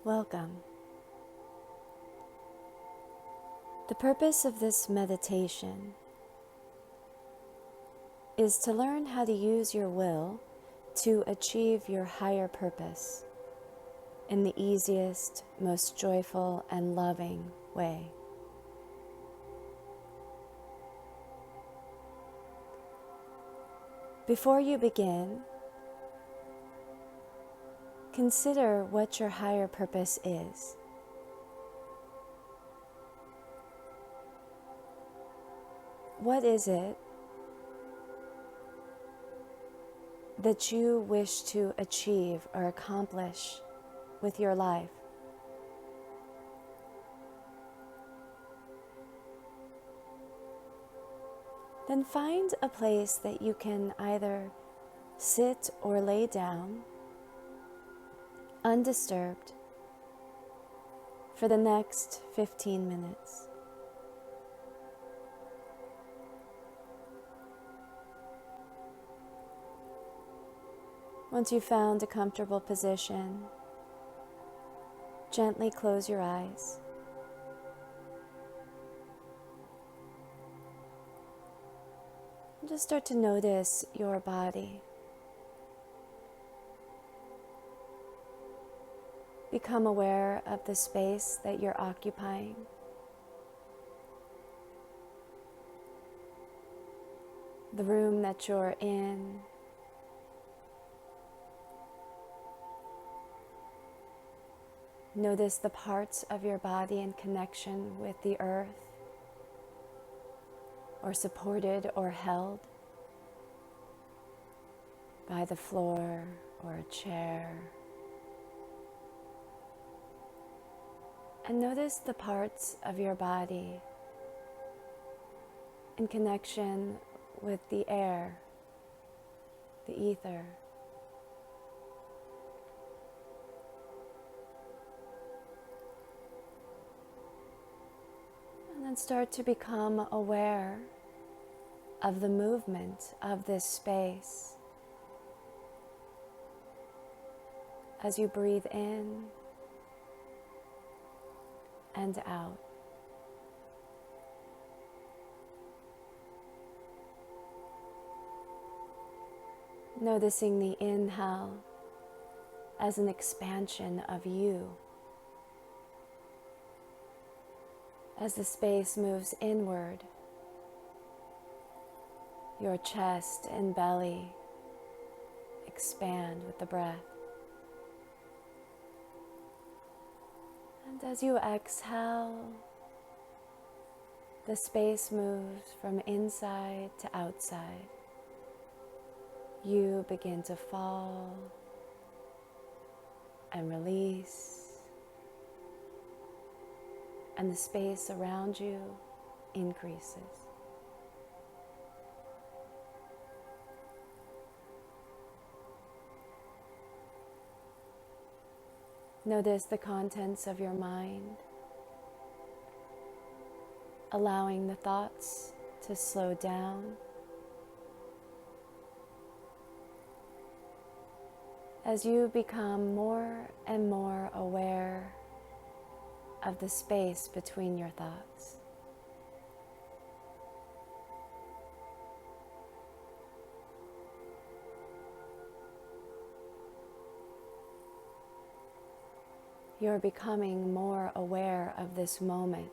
Welcome. The purpose of this meditation is to learn how to use your will to achieve your higher purpose in the easiest, most joyful, and loving way. Before you begin, consider what your higher purpose is. What is it that you wish to achieve or accomplish with your life? Then find a place that you can either sit or lay down undisturbed for the next 15 minutes. Once you've found a comfortable position, gently close your eyes. And just start to notice your body. Become aware of the space that you're occupying. The room that you're in. Notice the parts of your body in connection with the earth, or supported or held by the floor or a chair. And notice the parts of your body in connection with the air, the ether. And then start to become aware of the movement of this space as you breathe in and out. Noticing the inhale as an expansion of you. As the space moves inward, your chest and belly expand with the breath. And as you exhale, the space moves from inside to outside. You begin to fall and release. And the space around you increases. Notice the contents of your mind, allowing the thoughts to slow down as you become more and more aware of the space between your thoughts. You're becoming more aware of this moment.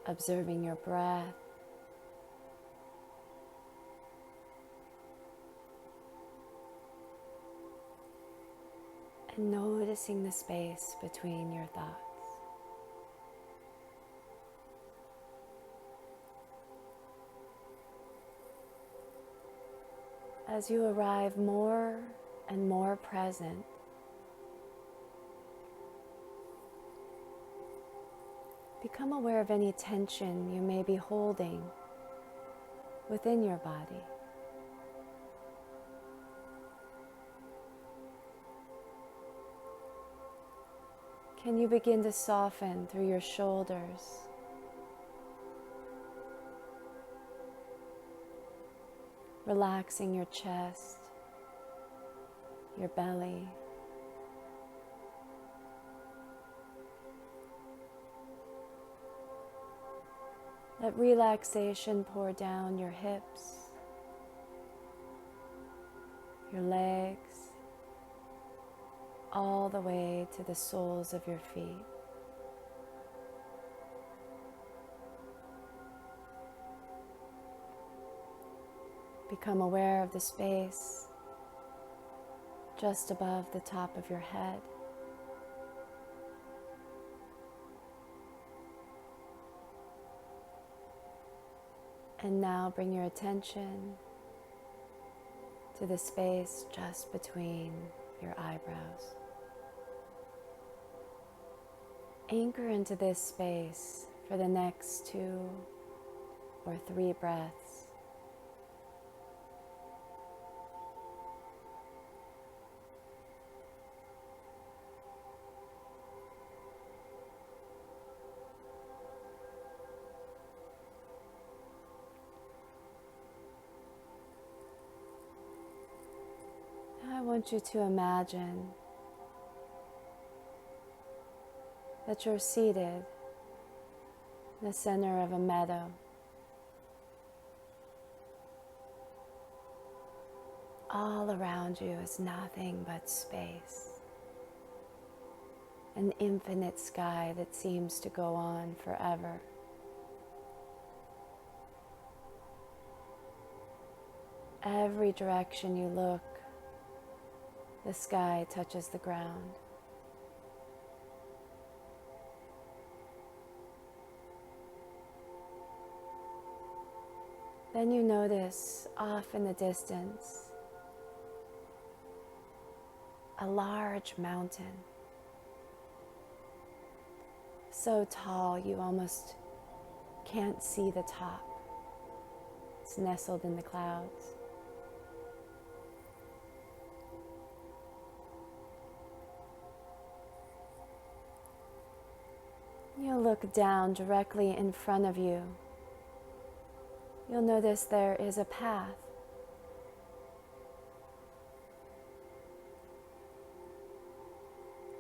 Observing your breath. And noticing the space between your thoughts. As you arrive more and more present, become aware of any tension you may be holding within your body. Can you begin to soften through your shoulders? relaxing your chest, your belly. Let relaxation pour down your hips, your legs, all the way to the soles of your feet. Become aware of the space just above the top of your head. And now bring your attention to the space just between your eyebrows. Anchor into this space for the next 2 or 3 breaths. I want you to imagine that you're seated in the center of a meadow. All around you is nothing but space, an infinite sky that seems to go on forever. Every direction you look, the sky touches the ground. Then you notice off in the distance a large mountain, so tall you almost can't see the top. It's nestled in the clouds. You look down directly in front of you. You'll notice there is a path.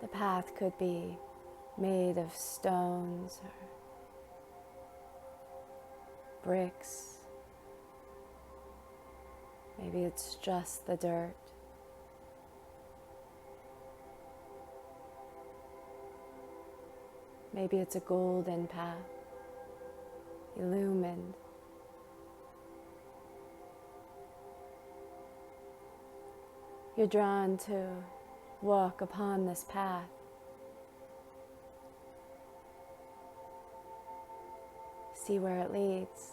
The path could be made of stones or bricks. Maybe it's just the dirt. Maybe it's a golden path, illumined. You're drawn to walk upon this path. See where it leads.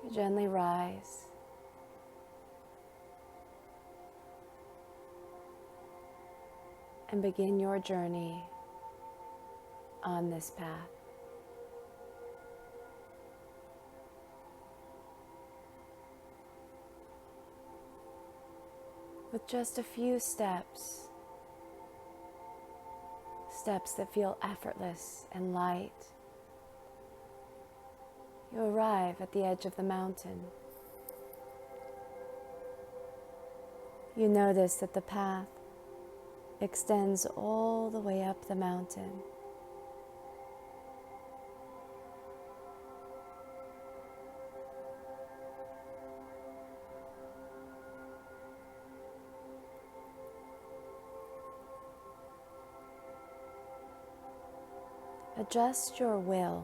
You gently rise. And begin your journey on this path. With just a few steps that feel effortless and light, you arrive at the edge of the mountain. You notice that the path extends all the way up the mountain. Adjust your will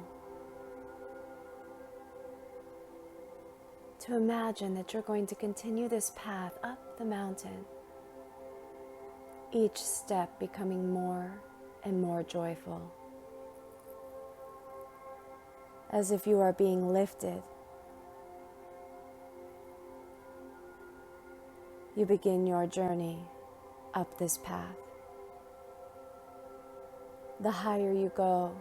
to imagine that you're going to continue this path up the mountain, each step becoming more and more joyful, as if you are being lifted. You begin your journey up this path. The higher you go,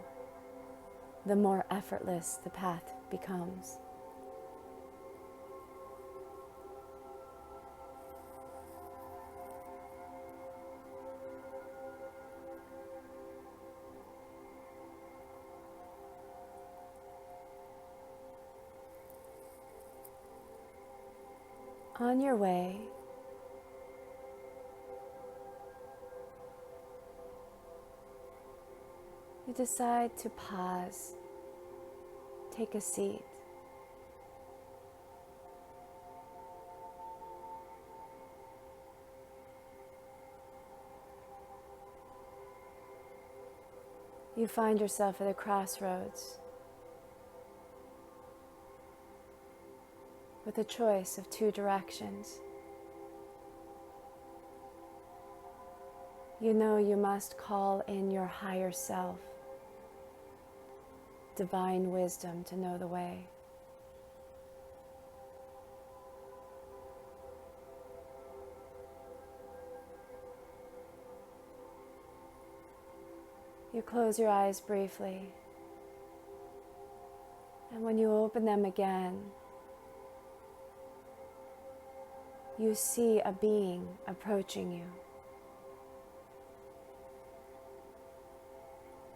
the more effortless the path becomes. On your way, you decide to pause, take a seat. You find yourself at a crossroads with a choice of two directions. You know you must call in your higher self, divine wisdom, to know the way. You close your eyes briefly, and when you open them again, you see a being approaching you,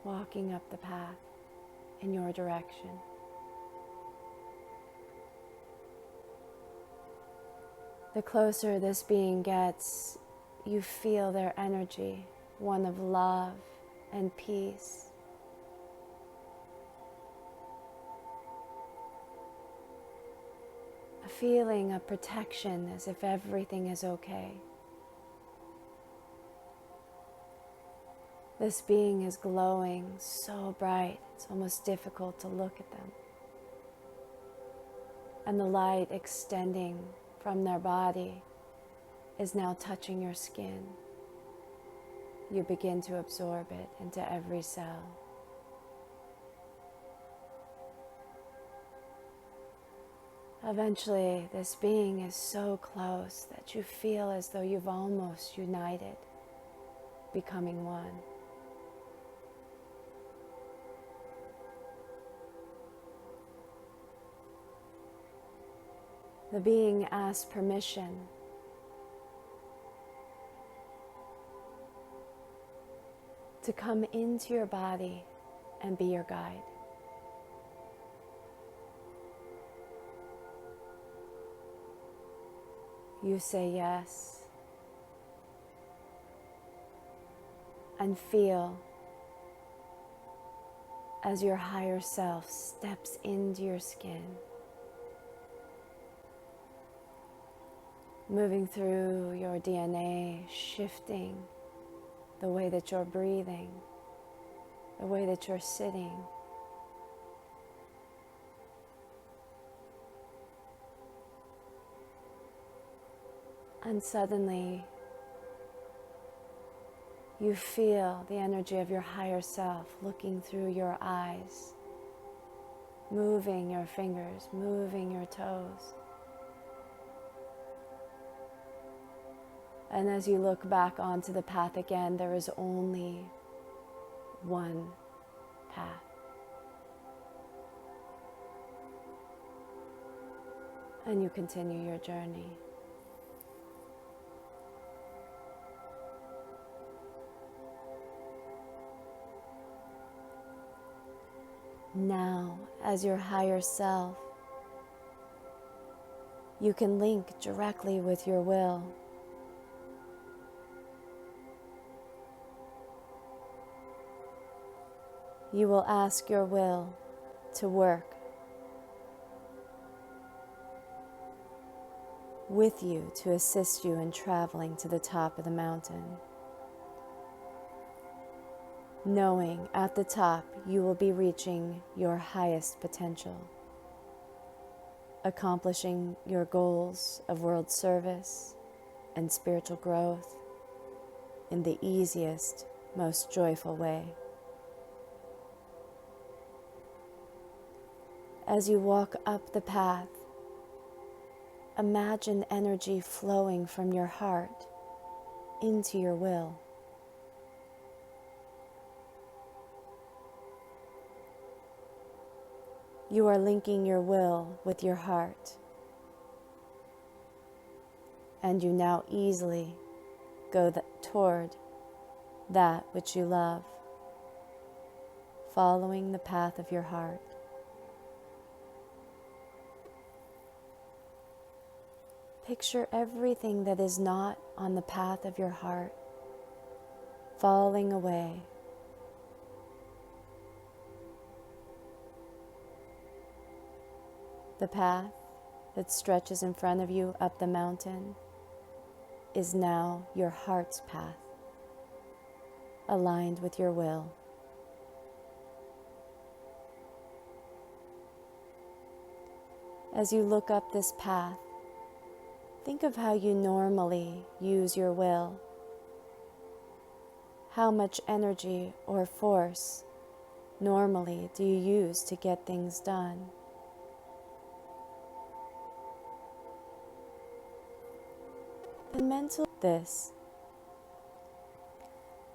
walking up the path in your direction. The closer this being gets, you feel their energy, one of love and peace. A feeling of protection, as if everything is okay. This being is glowing so bright, it's almost difficult to look at them. And the light extending from their body is now touching your skin. You begin to absorb it into every cell. Eventually, this being is so close that you feel as though you've almost united, becoming one. The being asks permission to come into your body and be your guide. You say yes and feel as your higher self steps into your skin, moving through your DNA, shifting the way that you're breathing, the way that you're sitting. And suddenly, you feel the energy of your higher self looking through your eyes, moving your fingers, moving your toes. And as you look back onto the path again, there is only one path. And you continue your journey. Now, as your higher self, you can link directly with your will. You will ask your will to work with you to assist you in traveling to the top of the mountain, knowing at the top you will be reaching your highest potential, accomplishing your goals of world service and spiritual growth in the easiest, most joyful way. As you walk up the path, imagine energy flowing from your heart into your will. You are linking your will with your heart, and you now easily go toward that which you love, following the path of your heart. Picture everything that is not on the path of your heart falling away. The path that stretches in front of you up the mountain is now your heart's path, aligned with your will. As you look up this path, think of how you normally use your will. How much energy or force normally do you use to get things done? And mental this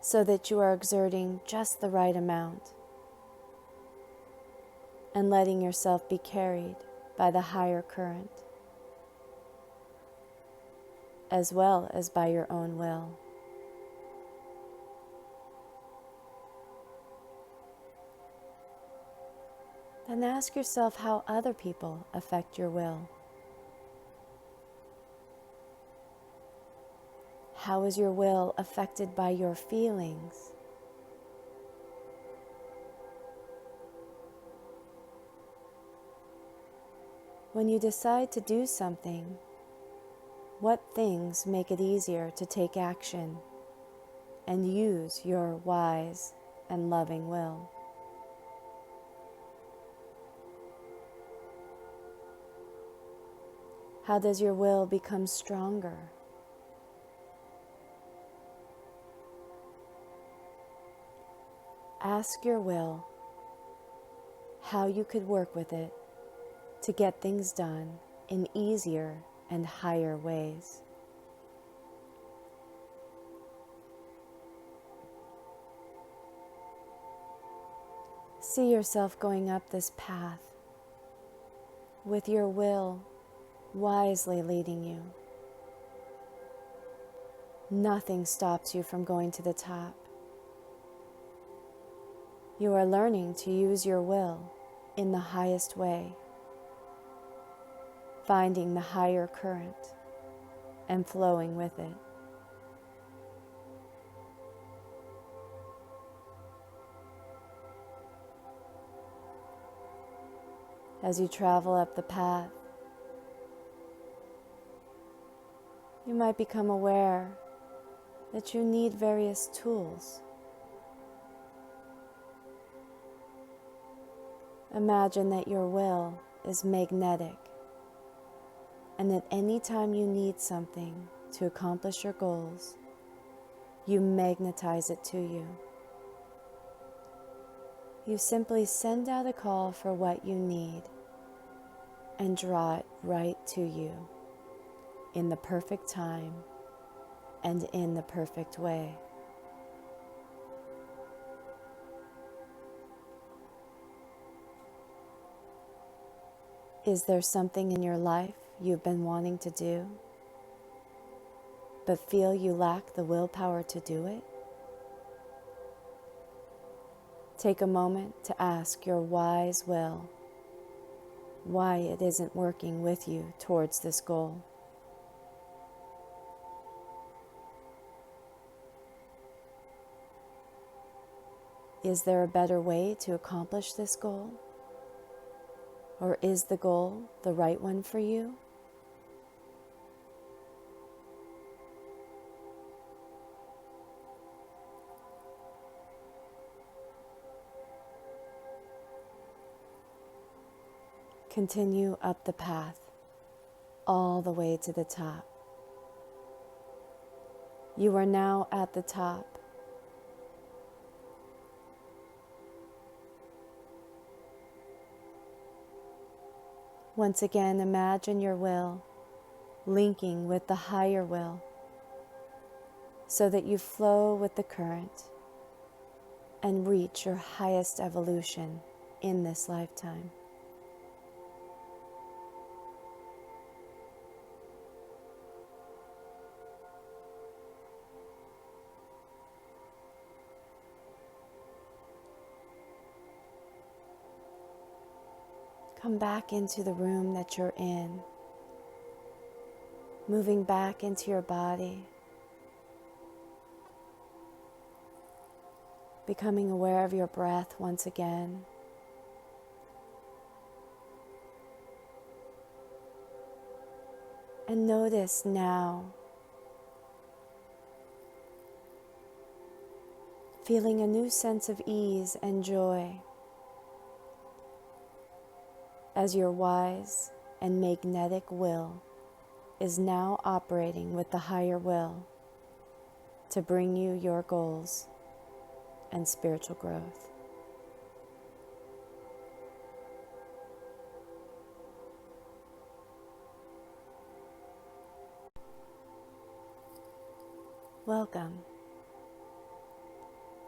so that you are exerting just the right amount and letting yourself be carried by the higher current, as well as by your own will. Then ask yourself how other people affect your will. How is your will affected by your feelings? When you decide to do something, what things make it easier to take action and use your wise and loving will? How does your will become stronger? Ask your will how you could work with it to get things done in easier and higher ways. See yourself going up this path with your will wisely leading you. Nothing stops you from going to the top. You are learning to use your will in the highest way, finding the higher current and flowing with it. As you travel up the path, you might become aware that you need various tools. Imagine that your will is magnetic, and that any time you need something to accomplish your goals, you magnetize it to you. You simply send out a call for what you need and draw it right to you in the perfect time and in the perfect way. Is there something in your life you've been wanting to do, but feel you lack the willpower to do it? Take a moment to ask your wise will why it isn't working with you towards this goal. Is there a better way to accomplish this goal? Or is the goal the right one for you? Continue up the path, all the way to the top. You are now at the top. Once again, imagine your will linking with the higher will so that you flow with the current and reach your highest evolution in this lifetime. Come back into the room that you're in. moving back into your body, becoming aware of your breath once again. And notice now, feeling a new sense of ease and joy as your wise and magnetic will is now operating with the higher will to bring you your goals and spiritual growth. Welcome.